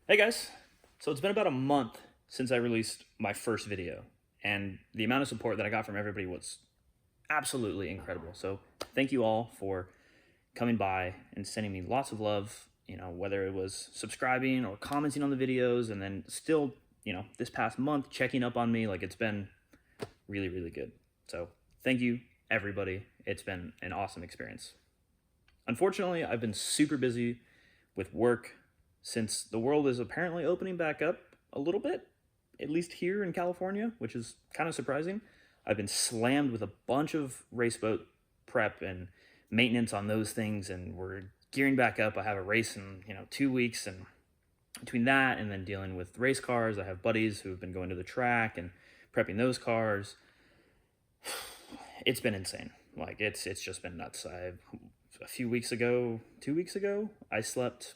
Hey guys, so it's been about a month since I released my first video, and the amount of support that I got from everybody was absolutely incredible. So thank you all for coming by and sending me lots of love, whether it was subscribing or commenting on the videos, and then still, this past month checking up on me. Like, it's been really, really good. So thank you, everybody. It's been an awesome experience. Unfortunately, I've been super busy with work since the world is apparently opening back up a little bit, at least here in California, which is kind of surprising. I've been slammed with a bunch of race boat prep and maintenance on those things, and we're gearing back up. I have a race in 2 weeks, and between that and then dealing with race cars, I have buddies who have been going to the track and prepping those cars. It's been insane. Like, it's just been nuts. A few weeks ago, 2 weeks ago, I slept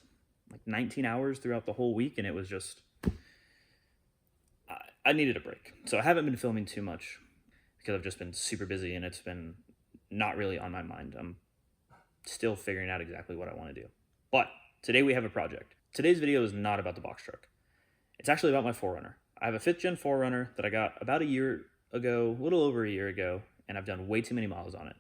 like 19 hours throughout the whole week, and it was just, I needed a break. So I haven't been filming too much because I've just been super busy, and it's been not really on my mind. I'm still figuring out exactly what I want to do. But today we have a project. Today's video is not about the box truck. It's actually about my 4runner. I have a 5th gen 4runner that I got about a year ago, a little over a year ago, and I've done way too many miles on it.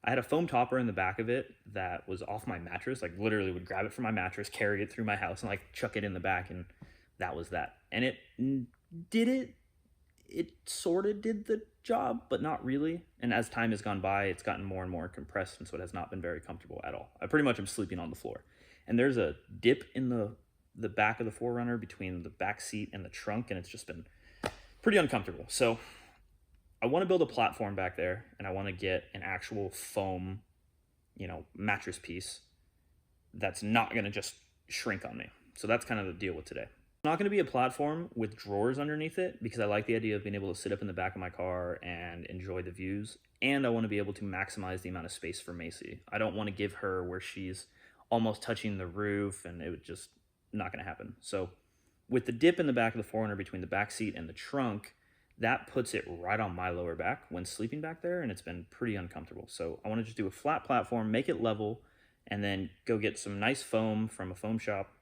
I had a foam topper in the back of it that was off my mattress. Like, literally would grab it from my mattress, carry it through my house, and like chuck it in the back, and that was that. And it sort of did the job, but not really. And as time has gone by, it's gotten more and more compressed, and so it has not been very comfortable at all. I pretty much am sleeping on the floor. And there's a dip in the back of the 4runner between the back seat and the trunk, and it's just been pretty uncomfortable. So I want to build a platform back there, and I want to get an actual foam, mattress piece that's not going to just shrink on me. So that's kind of the deal with today. It's not going to be a platform with drawers underneath it, because I like the idea of being able to sit up in the back of my car and enjoy the views. And I want to be able to maximize the amount of space for Macy. I don't want to give her where she's almost touching the roof, and it would just not going to happen. So with the dip in the back of the 4runner between the back seat and the trunk, that puts it right on my lower back when sleeping back there, and it's been pretty uncomfortable. So I want to just do a flat platform, make it level, and then go get some nice foam from a foam shop.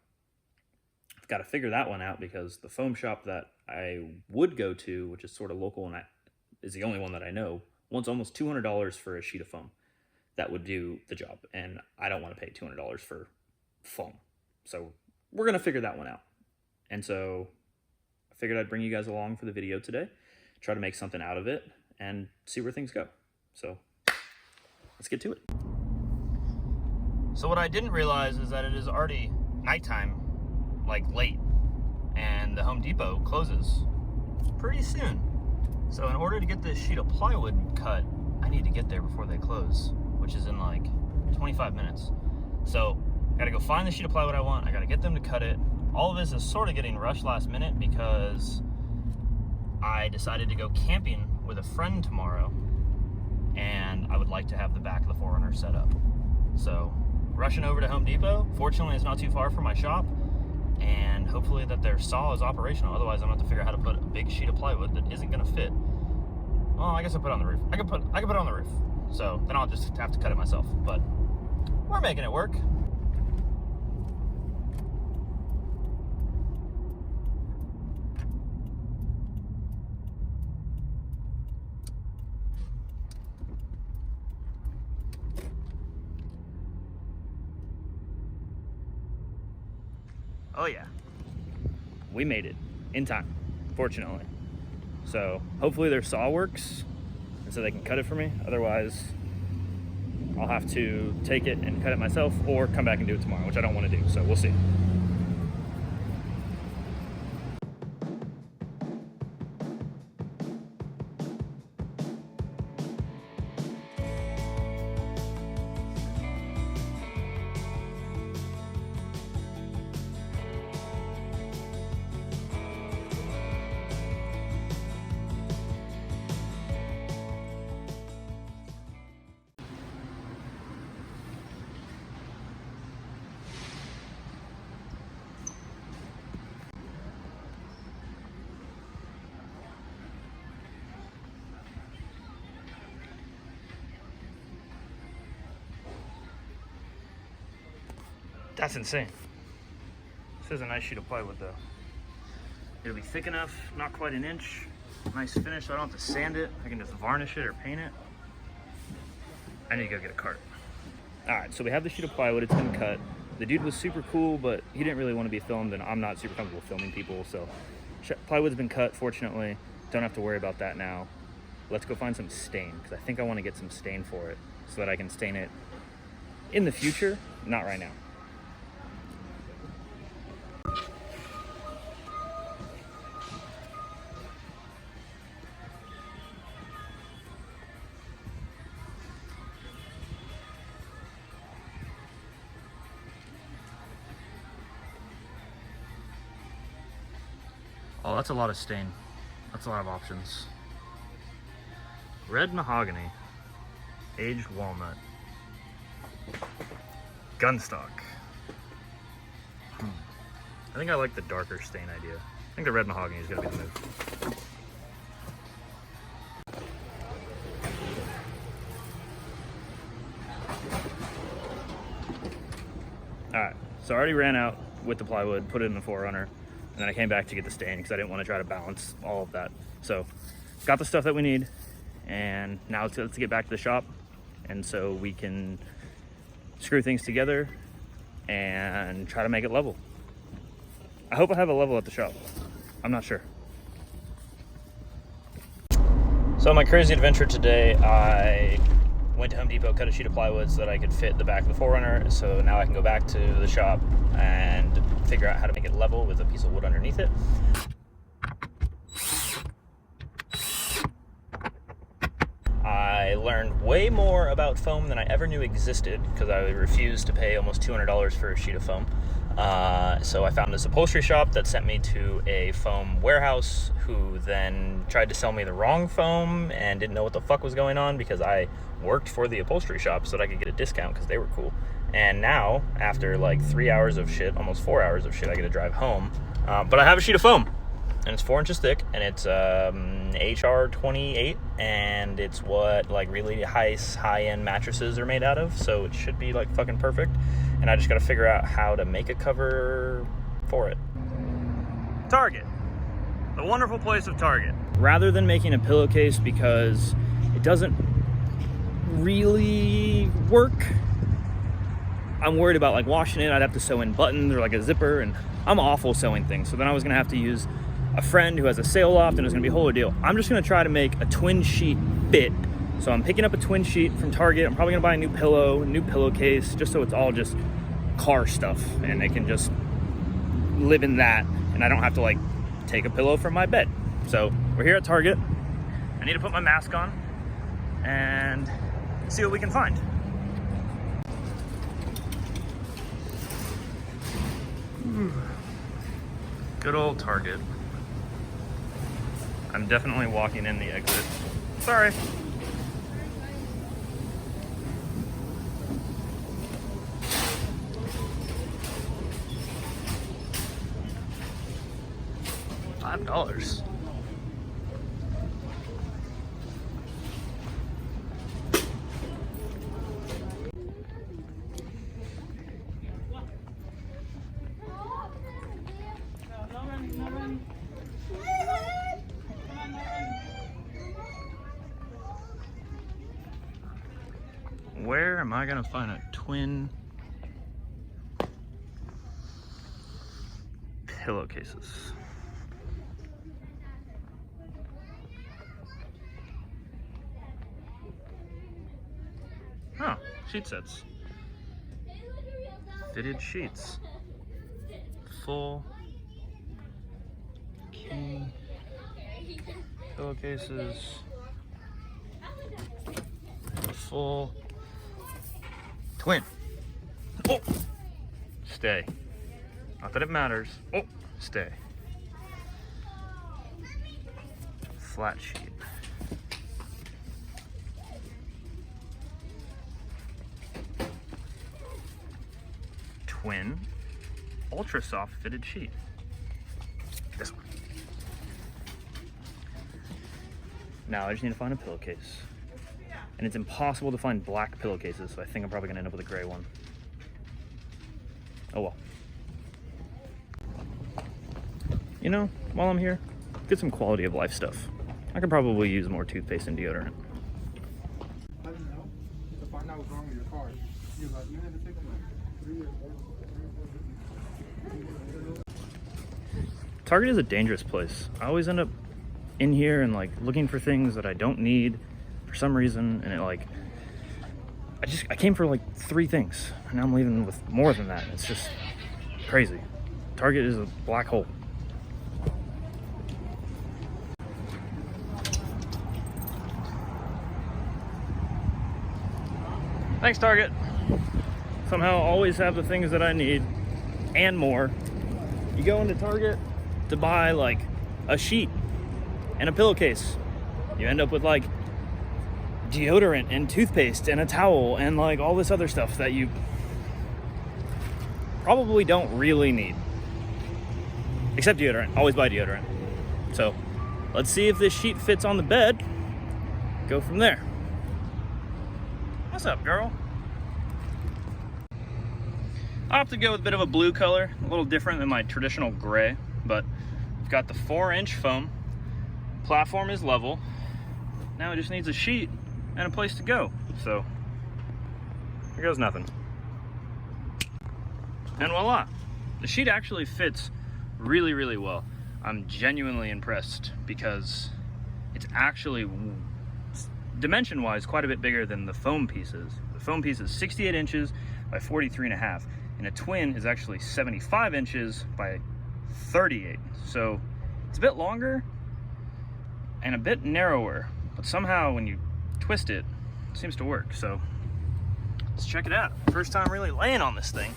I've got to figure that one out, because the foam shop that I would go to, which is sort of local and is the only one that I know, wants almost $200 for a sheet of foam that would do the job, and I don't want to pay $200 for foam. So we're going to figure that one out. And so I figured I'd bring you guys along for the video today, try to make something out of it, and see where things go. So let's get to it. So what I didn't realize is that it is already nighttime, like late, and the Home Depot closes pretty soon. So in order to get this sheet of plywood cut, I need to get there before they close, which is in like 25 minutes. So I gotta go find the sheet of plywood I want. I gotta get them to cut it. All of this is sort of getting rushed last minute because I decided to go camping with a friend tomorrow, and I would like to have the back of the 4runner set up. So rushing over to Home Depot. Fortunately, it's not too far from my shop, and hopefully that their saw is operational. Otherwise, I'm gonna have to figure out how to put a big sheet of plywood that isn't gonna fit. Well, I guess I'll put it on the roof. I can put it on the roof. So then I'll just have to cut it myself, but we're making it work. Oh yeah, we made it in time, fortunately. So hopefully their saw works, and so they can cut it for me. Otherwise, I'll have to take it and cut it myself, or come back and do it tomorrow, which I don't want to do, so we'll see. That's insane. This is a nice sheet of plywood though. It'll be thick enough, not quite an inch. Nice finish, so I don't have to sand it. I can just varnish it or paint it. I need to go get a cart. All right, so we have the sheet of plywood, it's been cut. The dude was super cool, but he didn't really want to be filmed, and I'm not super comfortable filming people, so plywood's been cut, fortunately. Don't have to worry about that now. Let's go find some stain, because I think I want to get some stain for it so that I can stain it in the future, not right now. Oh, that's a lot of stain. That's a lot of options. Red mahogany, aged walnut, gunstock. I think I like the darker stain idea. I think the red mahogany is gonna be the move. All right, so I already ran out with the plywood, put it in the 4runner, and then I came back to get the stain because I didn't want to try to balance all of that. So got the stuff that we need, and now let's get back to the shop, and so we can screw things together and try to make it level. I hope I have a level at the shop. I'm not sure. So on my crazy adventure today, I went to Home Depot, cut a sheet of plywood so that I could fit the back of the 4runner. So now I can go back to the shop and figure out how to make it level with a piece of wood underneath it. I learned way more about foam than I ever knew existed because I refused to pay almost $200 for a sheet of foam. So I found this upholstery shop that sent me to a foam warehouse who then tried to sell me the wrong foam and didn't know what the fuck was going on because I worked for the upholstery shop so that I could get a discount because they were cool. And now, after like 3 hours of shit, almost 4 hours of shit, I get to drive home. But I have a sheet of foam, and it's 4 inches thick, and it's HR 28, and it's what like really high-end mattresses are made out of, so it should be like fucking perfect. And I just got to figure out how to make a cover for it. Target, the wonderful place of Target. Rather than making a pillowcase because it doesn't really work, I'm worried about like washing it. I'd have to sew in buttons or like a zipper, and I'm awful sewing things. So then I was gonna have to use a friend who has a sail loft, and it was gonna be a whole deal. I'm just gonna try to make a twin sheet bit. So I'm picking up a twin sheet from Target. I'm probably gonna buy a new pillow, a new pillowcase, just so it's all just car stuff and it can just live in that, and I don't have to like take a pillow from my bed. So we're here at Target. I need to put my mask on and see what we can find. Good old Target. I'm definitely walking in the exit. Sorry. $5. Where am I gonna find a twin pillowcases? Oh, sheet sets. Fitted sheets. Full king pillowcases. Full twin. Oh, stay. Not that it matters. Oh, stay. Flat sheet. Twin ultra soft fitted sheet. This one. Now I just need to find a pillowcase. And it's impossible to find black pillowcases, so I think I'm probably gonna end up with a gray one. Oh well. you know, while I'm here, get some quality of life stuff. I could probably use more toothpaste and deodorant. Let me know to find out what's wrong with your car. He was like, you had to take him like 3 years later. Target is a dangerous place. I always end up in here and like looking for things that I don't need for some reason, and it like I came for like 3 things, and now I'm leaving with more than that. It's just crazy. Target is a black hole. Thanks, Target. Somehow always have the things that I need and more. You go into Target to buy like a sheet and a pillowcase. You end up with like deodorant and toothpaste and a towel and like all this other stuff that you probably don't really need. Except deodorant. Always buy deodorant. So let's see if this sheet fits on the bed. Go from there. What's up, girl? I have to go with a bit of a blue color, a little different than my traditional gray, but I've got the 4-inch foam. Platform is level. Now it just needs a sheet and a place to go. So here goes nothing. And voila, the sheet actually fits really, really well. I'm genuinely impressed because it's actually dimension-wise quite a bit bigger than the foam pieces. The foam piece is 68 inches by 43.5, and a twin is actually 75 inches by 38. So it's a bit longer and a bit narrower, but somehow when you twist it, it seems to work. So let's check it out. First time really laying on this thing.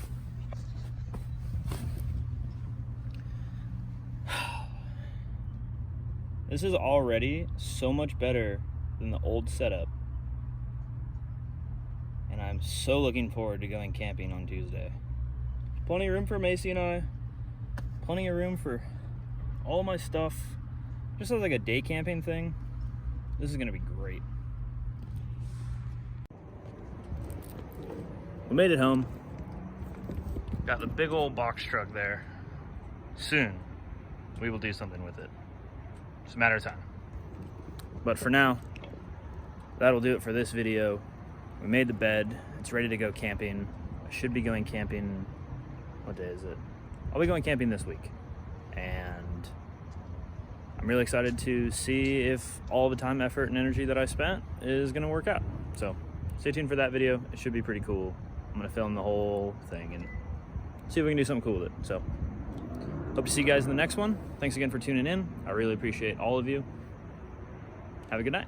This is already so much better than the old setup, and I'm so looking forward to going camping on Tuesday. Plenty of room for Macy and I, plenty of room for all my stuff. Just as like a day camping thing, this is gonna be great. We made it home. Got the big old box truck there. Soon, we will do something with it. Just a matter of time. But for now, that'll do it for this video. We made the bed. It's ready to go camping. I should be going camping. What day is it? I'll be going camping this week. And I'm really excited to see if all the time, effort, and energy that I spent is going to work out. So stay tuned for that video. It should be pretty cool. I'm going to film the whole thing and see if we can do something cool with it. So hope to see you guys in the next one. Thanks again for tuning in. I really appreciate all of you. Have a good night.